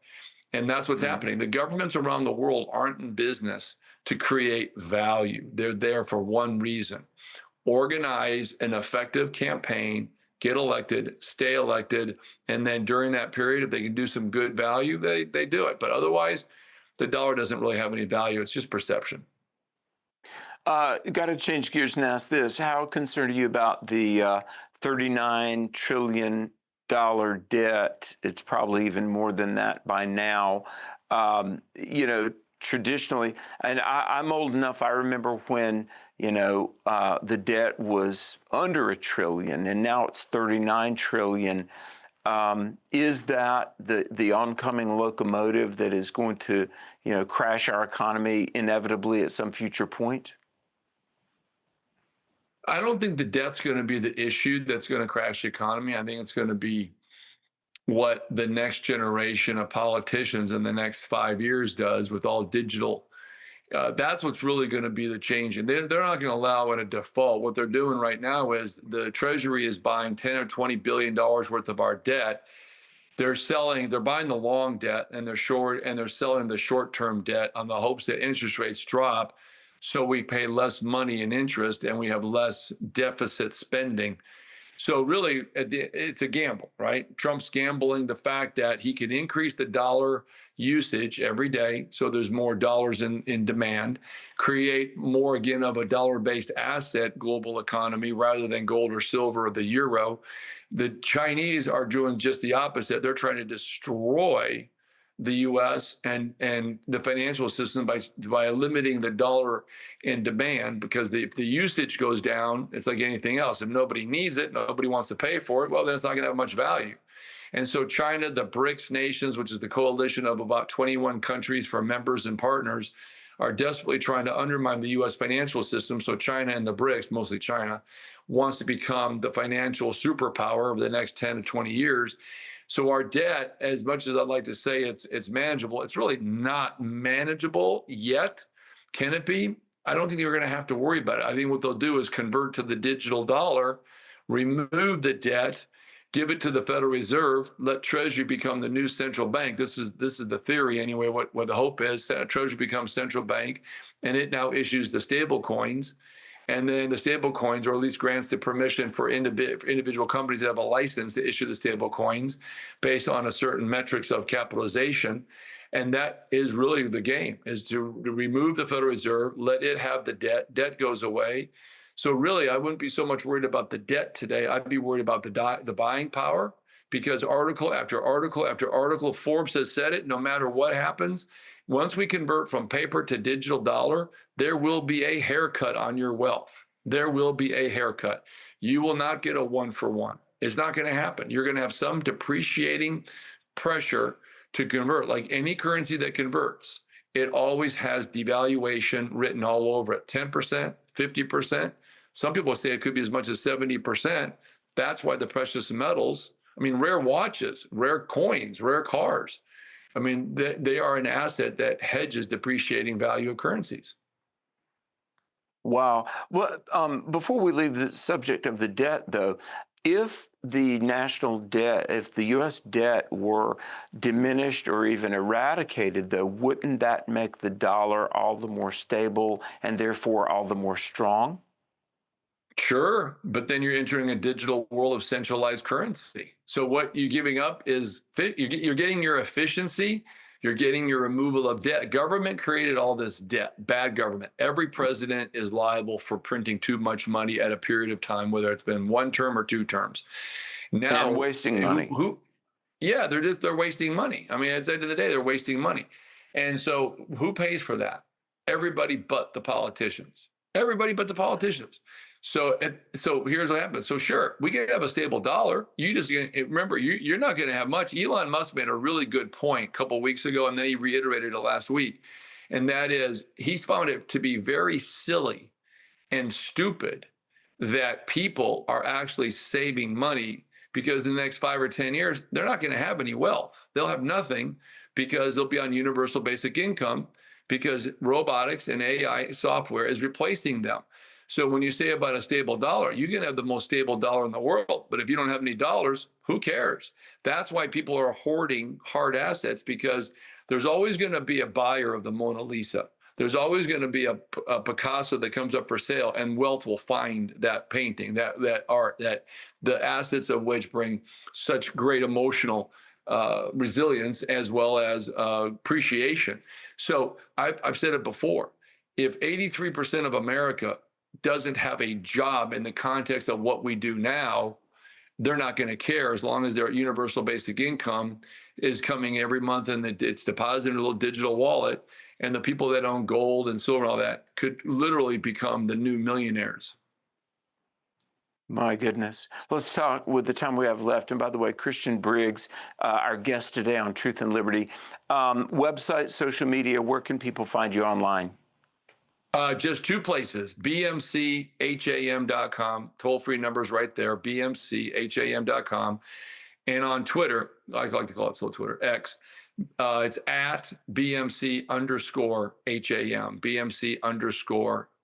And that's what's happening. The governments around the world aren't in business to create value. They're there for one reason: organize an effective campaign, get elected, stay elected, and then during that period, if they can do some good value, they do it. But otherwise, the dollar doesn't really have any value. It's just perception. Got to change gears and ask this. How concerned are you about the $39 trillion debt? It's probably even more than that by now. Traditionally, and I'm old enough, I remember when, the debt was under $1 trillion and now it's $39 trillion. Is that the oncoming locomotive that is going to, crash our economy inevitably at some future point? I don't think the debt's going to be the issue that's going to crash the economy. I think it's going to be what the next generation of politicians in the next 5 years does with all digital. That's what's really going to be the change. And they're not going to allow it a default. What they're doing right now is the Treasury is buying $10 or $20 billion worth of our debt. They're buying the long debt and they're selling the short-term debt on the hopes that interest rates drop. So we pay less money in interest and we have less deficit spending. So really, it's a gamble, right? Trump's gambling the fact that he can increase the dollar usage every day, so there's more dollars in demand, create more, again, of a dollar-based asset global economy rather than gold or silver or the euro. The Chinese are doing just the opposite. They're trying to destroy the U.S. and the financial system by limiting the dollar in demand, because if the usage goes down, it's like anything else. If nobody needs it, nobody wants to pay for it, well, then it's not going to have much value. And so China, the Briggs nations, which is the coalition of about 21 countries for members and partners, are desperately trying to undermine the U.S. financial system. So China and the Briggs, mostly China, wants to become the financial superpower over the next 10 to 20 years. So our debt, as much as I'd like to say it's manageable, it's really not manageable yet. Can it be? I don't think they're going to have to worry about it. I think what they'll do is convert to the digital dollar, remove the debt, give it to the Federal Reserve, let Treasury become the new central bank. This is the theory anyway. What the hope is that Treasury becomes central bank, and it now issues the stable coins. And then the stable coins, or at least grants the permission for individual companies that have a license to issue the stable coins based on a certain metrics of capitalization. And that is really the game, is to remove the Federal Reserve, let it have the debt. Debt goes away. So really, I wouldn't be so much worried about the debt today. I'd be worried about the buying power, because article after article after article, Forbes has said it, no matter what happens, once we convert from paper to digital dollar, there will be a haircut on your wealth. There will be a haircut. You will not get a 1-for-1. It's not going to happen. You're going to have some depreciating pressure to convert. Like any currency that converts, it always has devaluation written all over it. 10%, 50%. Some people say it could be as much as 70%. That's why the precious metals, I mean, rare watches, rare coins, rare cars, I mean, they are an asset that hedges depreciating value of currencies. Wow. Well, before we leave the subject of the debt, though, if the national debt, if the U.S. debt were diminished or even eradicated, though, wouldn't that make the dollar all the more stable and therefore all the more strong? Sure, but then you're entering a digital world of centralized currency. So what you're giving up is you're getting your efficiency, you're getting your removal of debt. Government created all this debt, bad government. Every president is liable for printing too much money at a period of time, whether it's been 1 term or 2 terms. Now, And wasting money. Yeah, they're wasting money. I mean, at the end of the day, they're wasting money. And so who pays for that? Everybody but the politicians. Everybody but the politicians. So here's what happens. So sure, we can have a stable dollar. You just remember, you're not going to have much. Elon Musk made a really good point a couple of weeks ago, and then he reiterated it last week. And that is, he's found it to be very silly and stupid that people are actually saving money, because in the next 5 or 10 years, they're not going to have any wealth. They'll have nothing, because they'll be on universal basic income, because robotics and AI software is replacing them. So when you say about a stable dollar, you can have the most stable dollar in the world, but if you don't have any dollars, who cares? That's why people are hoarding hard assets, because there's always going to be a buyer of the Mona Lisa. There's always going to be a Picasso that comes up for sale, and wealth will find that painting, that art, that the assets of which bring such great emotional resilience as well as appreciation. So I've said it before. If 83% of America doesn't have a job in the context of what we do now, they're not going to care, as long as their universal basic income is coming every month and it's deposited in a little digital wallet. And the people that own gold and silver and all that could literally become the new millionaires. My goodness. Let's talk with the time we have left. And by the way, Christian Briggs, our guest today on Truth and Liberty. Website, social media, where can people find you online? Just 2 places, bmcham.com, toll-free numbers right there, bmcham.com. And on Twitter, I like to call it still Twitter, X, it's at BMC_HAM,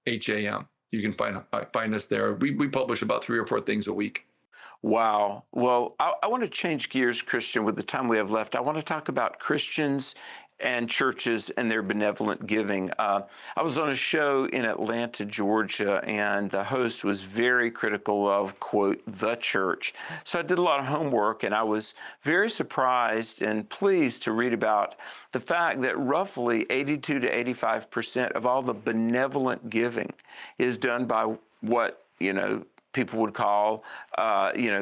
BMC_HAM. You can find us there. We publish about 3 or 4 things a week. Wow. Well, I want to change gears, Christian, with the time we have left. I want to talk about Christians and churches and their benevolent giving. I was on a show in Atlanta, Georgia, and the host was very critical of, quote, the church. So I did a lot of homework, and I was very surprised and pleased to read about the fact that roughly 82 to 85% of all the benevolent giving is done by what, people would call,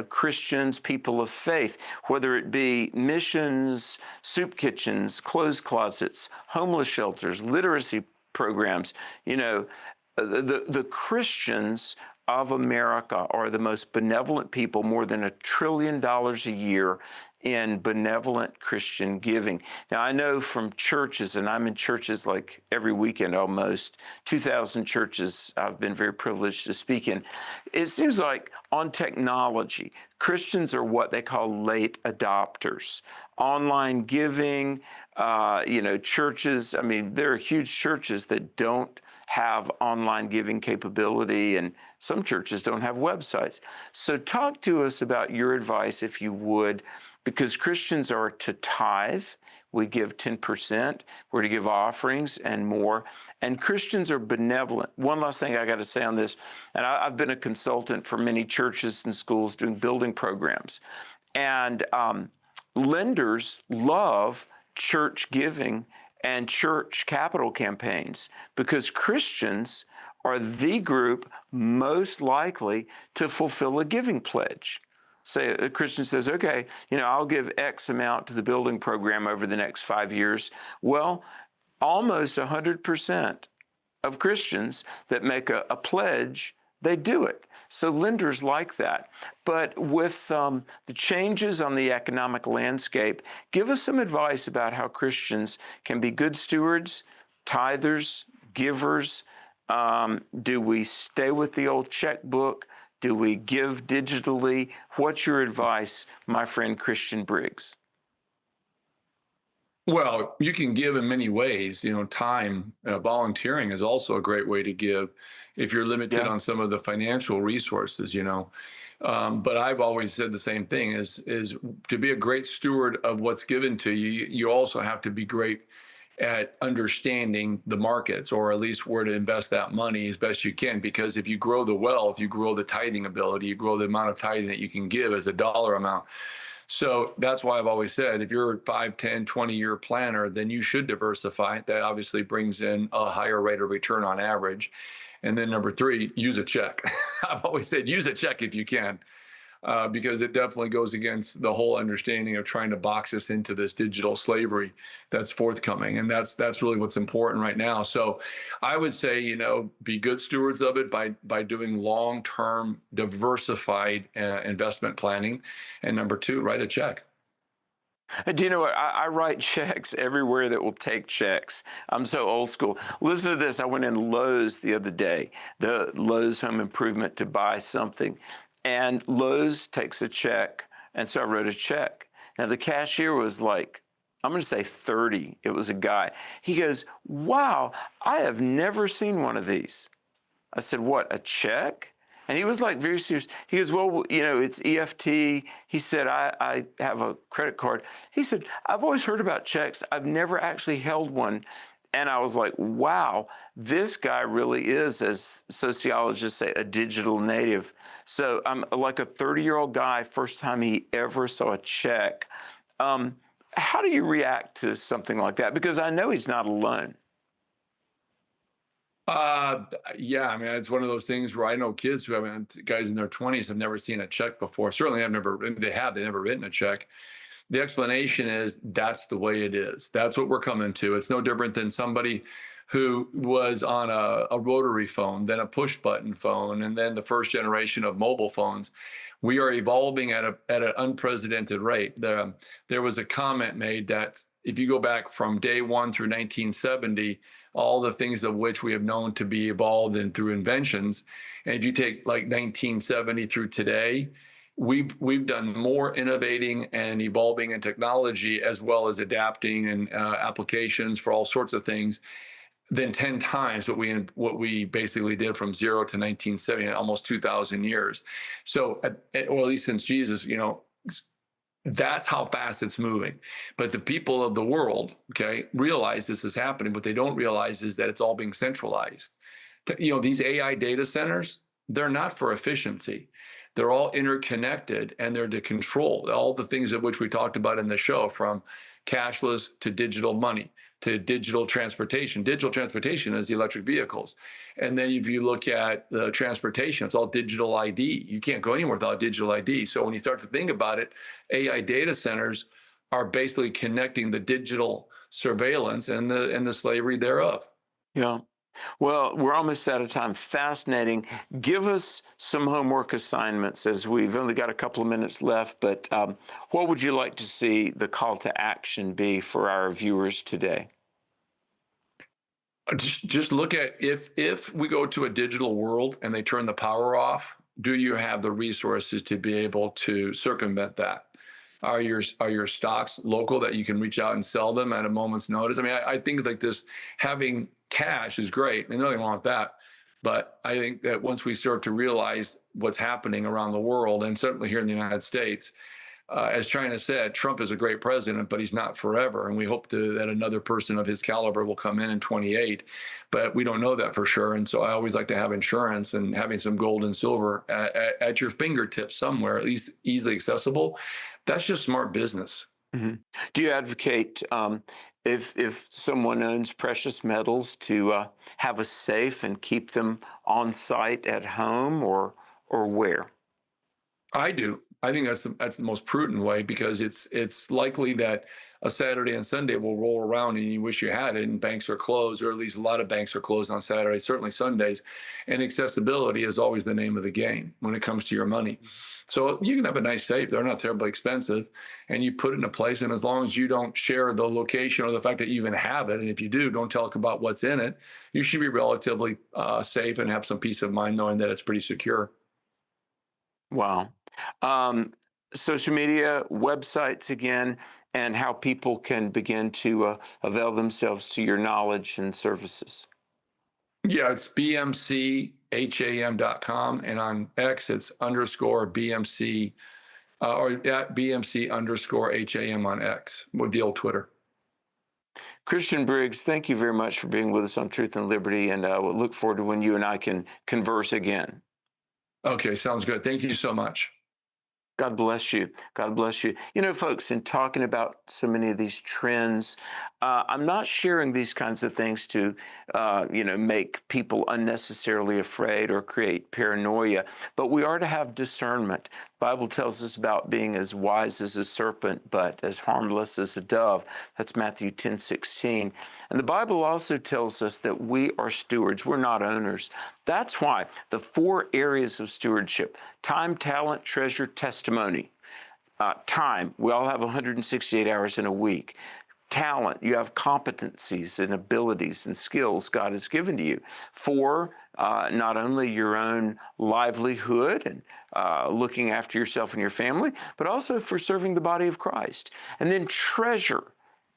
Christians, people of faith, whether it be missions, soup kitchens, clothes closets, homeless shelters, literacy programs. The Christians of America are the most benevolent people, more than $1 trillion a year in benevolent Christian giving. Now, I know from churches, and I'm in churches like every weekend almost, 2,000 churches I've been very privileged to speak in. It seems like on technology, Christians are what they call late adopters. Online giving, churches, I mean, there are huge churches that don't have online giving capability, and some churches don't have websites. So talk to us about your advice, if you would, because Christians are to tithe. We give 10%. We're to give offerings and more. And Christians are benevolent. One last thing I got to say on this, and I've been a consultant for many churches and schools doing building programs. And lenders love church giving and church capital campaigns because Christians are the group most likely to fulfill a giving pledge. Say a Christian says, okay, I'll give X amount to the building program over the next 5 years. Well, almost 100% of Christians that make a pledge, they do it. So lenders like that. But with the changes on the economic landscape, give us some advice about how Christians can be good stewards, tithers, givers. Do we stay with the old checkbook? Do we give digitally? What's your advice, my friend Christian Briggs? Well, you can give in many ways. Time, volunteering is also a great way to give if you're limited on some of the financial resources, But I've always said the same thing is to be a great steward of what's given to you, you also have to be great at understanding the markets, or at least where to invest that money as best you can. Because if you grow the wealth, you grow the tithing ability, you grow the amount of tithing that you can give as a dollar amount. So that's why I've always said, if you're a 5, 10, 20-year planner, then you should diversify. That obviously brings in a higher rate of return on average. And then number 3, use a check. I've always said, use a check if you can, because it definitely goes against the whole understanding of trying to box us into this digital slavery that's forthcoming. And that's really what's important right now. So I would say, be good stewards of it by doing long-term diversified investment planning. And number 2, write a check. Do you know what? I write checks everywhere that will take checks. I'm so old school. Listen to this. I went in Lowe's the other day, the Lowe's Home Improvement, to buy something. And Lowe's takes a check, and so I wrote a check. Now, the cashier was like, I'm going to say 30. It was a guy. He goes, wow, I have never seen one of these. I said, what, a check? And he was like very serious. He goes, well, it's EFT. He said, I have a credit card. He said, I've always heard about checks. I've never actually held one. And I was like, wow, this guy really is, as sociologists say, a digital native. So I'm like a 30-year-old guy, first time he ever saw a check. How do you react to something like that? Because I know he's not alone. Yeah, I mean, it's one of those things where I know kids who guys in their 20s have never seen a check before. Certainly they've never written a check. The explanation is that's the way it is. That's what we're coming to. It's no different than somebody who was on a rotary phone, then a push button phone, and then the first generation of mobile phones. We are evolving at an unprecedented rate. There was a comment made that if you go back from day one through 1970, all the things of which we have known to be evolved and through inventions, and if you take like 1970 through today, we've done more innovating and evolving in technology, as well as adapting and applications for all sorts of things, than 10 times what we basically did from 0 to 1970, almost 2,000 years. So, or at least since Jesus, that's how fast it's moving. But the people of the world, realize this is happening. What they don't realize is that it's all being centralized. These AI data centers, they're not for efficiency. They're all interconnected, and they're to control all the things of which we talked about in the show, from cashless to digital money to digital transportation. Digital transportation is the electric vehicles. And then if you look at the transportation, it's all digital ID. You can't go anywhere without digital ID. So when you start to think about it, AI data centers are basically connecting the digital surveillance and the slavery thereof. Yeah. Well, we're almost out of time. Fascinating. Give us some homework assignments as we've only got a couple of minutes left, but what would you like to see the call to action be for our viewers today? Just look at if we go to a digital world and they turn the power off, do you have the resources to be able to circumvent that? Are your stocks local that you can reach out and sell them at a moment's notice? I mean, I think like this, having cash is great. I mean, nothing wrong with that. But I think that once we start to realize what's happening around the world, and certainly here in the United States, as China said, Trump is a great president, but he's not forever. And we hope that another person of his caliber will come in 28, but we don't know that for sure. And so I always like to have insurance, and having some gold and silver at your fingertips somewhere, at least easily accessible. That's just smart business. Mm-hmm. Do you advocate if someone owns precious metals to have a safe and keep them on site at home, or where? I do. I think that's the most prudent way, because it's likely that a Saturday and Sunday will roll around and you wish you had it, and banks are closed, or at least a lot of banks are closed on Saturdays, certainly Sundays. And accessibility is always the name of the game when it comes to your money. So you can have a nice safe. They're not terribly expensive, and you put it in a place. And as long as you don't share the location or the fact that you even have it, and if you do, don't talk about what's in it, you should be relatively safe and have some peace of mind knowing that it's pretty secure. Wow. Social media, websites again, and how people can begin to avail themselves to your knowledge and services. Yeah, it's bmcham.com, and on X it's _BMC or at BMC_HAM on X, with the old Twitter. Christian Briggs, thank you very much for being with us on Truth and Liberty, and we'll look forward to when you and I can converse again. Okay, sounds good. Thank you so much. God bless you. God bless you. You know, folks, in talking about so many of these trends, I'm not sharing these kinds of things to, make people unnecessarily afraid or create paranoia, but we are to have discernment. The Bible tells us about being as wise as a serpent, but as harmless as a dove. That's Matthew 10:16. And the Bible also tells us that we are stewards. We're not owners. That's why the 4 areas of stewardship: time, talent, treasure, testimony. Time, we all have 168 hours in a week. Talent, you have competencies and abilities and skills God has given to you for not only your own livelihood and looking after yourself and your family, but also for serving the body of Christ. And then treasure.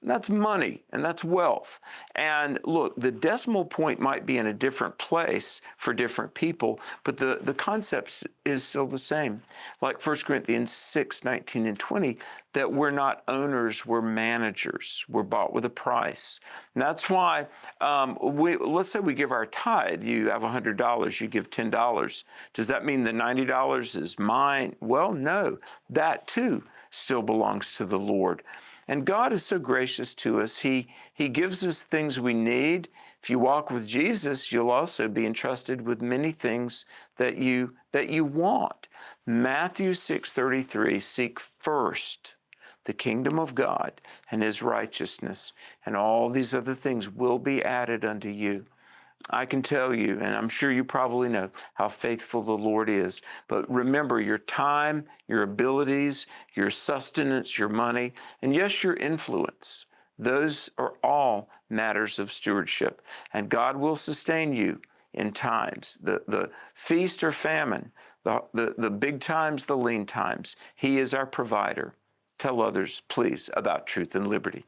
That's money and that's wealth. And look, the decimal point might be in a different place for different people, but the concept is still the same. Like 1 Corinthians 6:19 and 20, that we're not owners, we're managers. We're bought with a price. And that's why, let's say we give our tithe. You have $100, you give $10. Does that mean the $90 is mine? Well, no, that too still belongs to the Lord. And God is so gracious to us. He gives us things we need. If you walk with Jesus, you'll also be entrusted with many things that you want. Matthew 6:33, seek first the kingdom of God and his righteousness, and all these other things will be added unto you. I can tell you, and I'm sure you probably know, how faithful the Lord is. But remember, your time, your abilities, your sustenance, your money, and yes, your influence, those are all matters of stewardship. And God will sustain you in times, the feast or famine, the big times, the lean times. He is our provider. Tell others, please, about Truth and Liberty.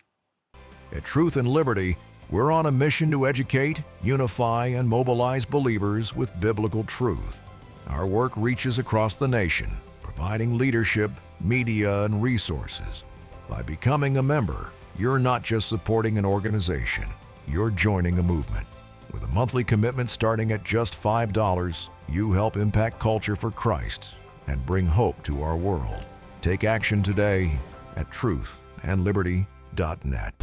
At Truth and Liberty, we're on a mission to educate, unify, and mobilize believers with biblical truth. Our work reaches across the nation, providing leadership, media, and resources. By becoming a member, you're not just supporting an organization, you're joining a movement. With a monthly commitment starting at just $5, you help impact culture for Christ and bring hope to our world. Take action today at truthandliberty.net.